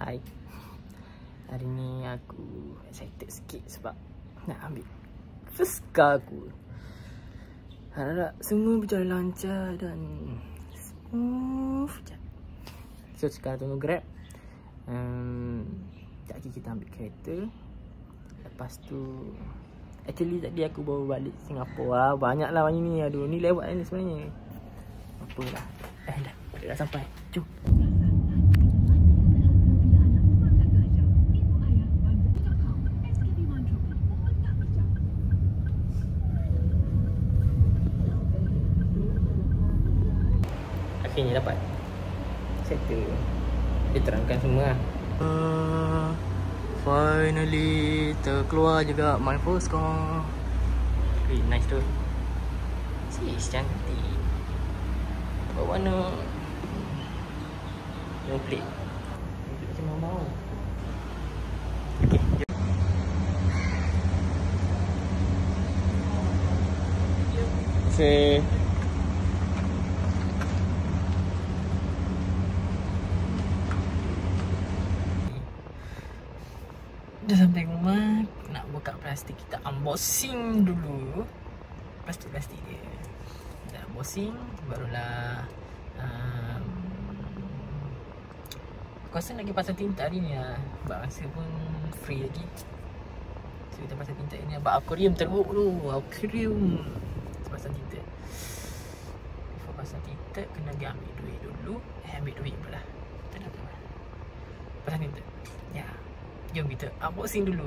Hai. Hari ni aku excited sikit sebab nak ambil first car aku. Harap semua berjalan lancar dan smooth je. So sekarang tunggu Grab. Sekejap lagi kita ambil kereta. Lepas tu actually tadi aku baru balik Singapura. Banyak lah macam ni. Aduh, ni lewat ni sebenarnya. Apalah. Dah sampai. Jom. Akhirnya dapat settle. Dia terangkan semua lah. Finally terkeluar juga my first car. Okay, nice tu. Sis cantik. Berwarna no plate. Macam mau. Okay, jom. Say dah sampai rumah, nak buka plastik, kita unboxing dulu plastik dia. Dah unboxing, barulah aku rasa lagi pasang tinta hari ni lah. Sebab rasa pun free lagi. So kita pasang tinta ni. Sebab akuarium teruk tu. Akuarium pasang tinta. Before pasang tinta, kena pergi ambil duit dulu. Ambil duit pula. Tak ada apa. Pasang tinta. Ya. Jom kita unboxing dulu.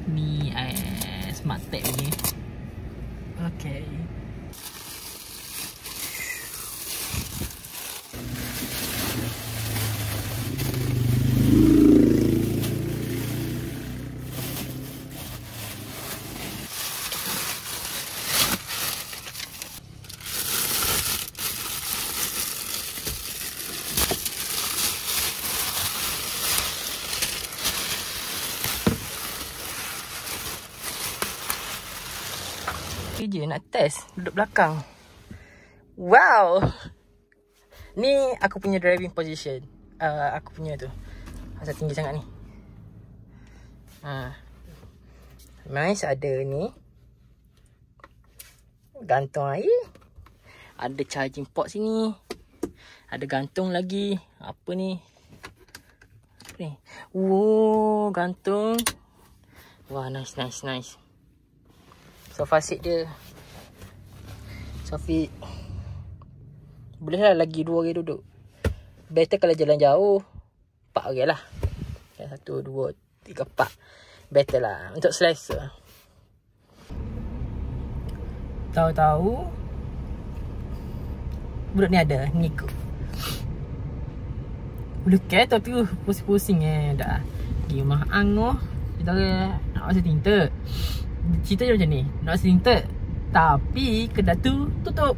Ni smart tag ni. Okay. Je nak test duduk belakang. Wow. Ni aku punya driving position. Aku punya tu. Asal tinggi sangat ni. Nice, ada ni. Gantung air. Ada charging port sini. Ada gantung lagi. Apa ni? Apa ni? Wow, gantung. Wah, nice. Sofa seat dia. Sofa boleh lah lagi 2 orang duduk. Better kalau jalan jauh 4 orang lah. 1, 2, 3, 4. Better lah untuk selesa. Tahu-tahu budak ni ada ngikut. Boleh ke tapi pusing-pusing dah. Pergi rumah Ang kita nak pasang tinta. Cerita je macam ni. Nak tinta, tapi kedai tu tutup.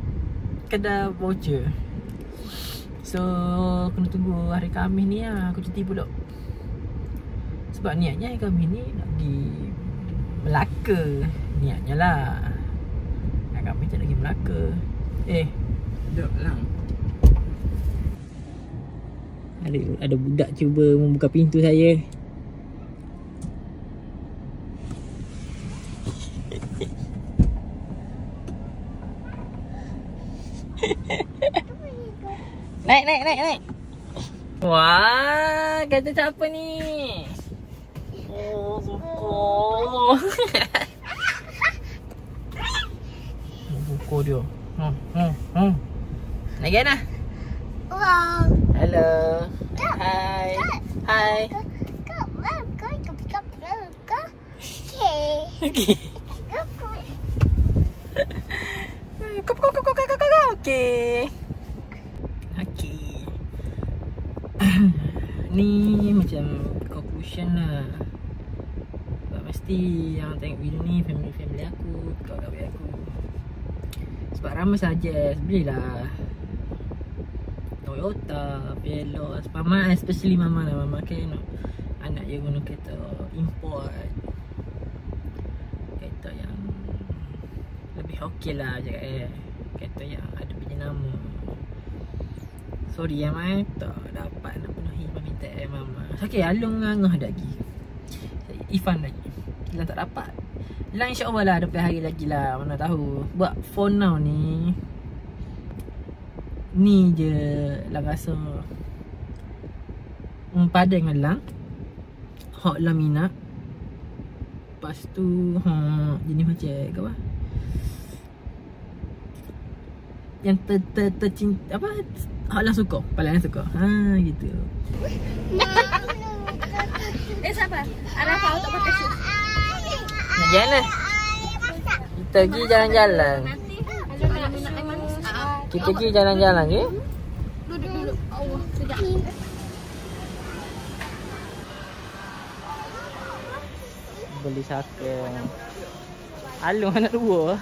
Kedai voucher. So kena tunggu hari Khamis ni lah. Aku cuti pula. Sebab niatnya hari Khamis ni nak pergi Melaka. Niatnya lah. Hari Khamis tak nak pergi Melaka. Duduk lah. Ada budak cuba membuka pintu saya. Naik. Wah, kata siapa ni? Oh, Buko. Buko dia. Naik kan lah? Wow. Hello. Hai. Okay. Okay. Ni macam conclusion lah. Sebab mesti yang tengok video ni family aku, kawan-kawan aku. Sebab ramai suggest belilah Toyota, Veloz, Mama, especially Mama lah. Mama kan nak je guna kereta import. Kereta yang lebih okey lah je kereta yang ada punya nama. Sorry ya Mai, tak dapat nak penuhi permintaan Mama. Okey, Alung ngangah lagi. Ifan lagi. Lang tak dapat. Lang insya-Allah lah 20 hari lagi lah, mana tahu. Buat for now ni je Lang rasa padan dengan Lang. Hak Lang minat. Lepas tu jenis macam ke apa? Yang tercinta apa? Hak Lang suka, paling Lang suka. Gitu. Sabar. Ada apa tak pakai shoes? Nak jalan lah. Kita pergi jalan-jalan. Kita pergi jalan-jalan ke? Duduk dulu. Allah, sekejap. Beli saka. Alung anak dua.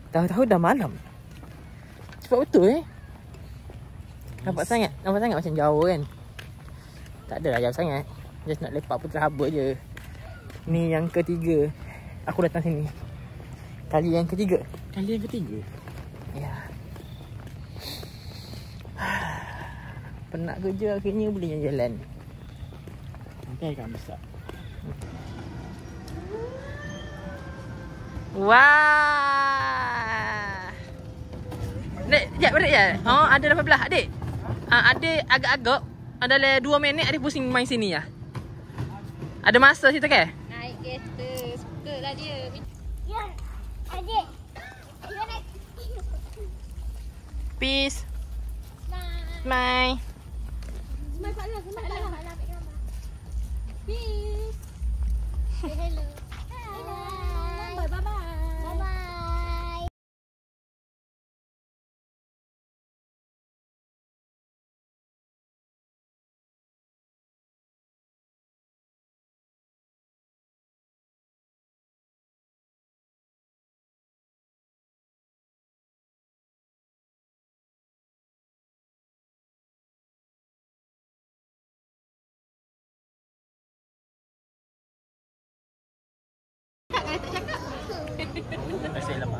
Tahu-tahu dah malam. Cepat betul Nampak sangat macam jauh kan. Tak adalah jauh sangat. Just nak lepak putera haba je. Ni yang ketiga aku datang sini. Kali yang ketiga. Ya. Penat kerja akhirnya boleh jalan. Nanti akan besar. Wah. Dek, sekejap balik je. Ada 18 adik. Adik agak-agak ada 2 minit adik pusing main sini ya. Ada masa situ ke? Naik kereta. Suka lah dia. Ya, adik. You naik. Peace. Smile. Smile. Smile Pak Lang. Smile Pak Lang. Peace. Say hello. Bye-bye. Bye-bye. Terima kasih lama.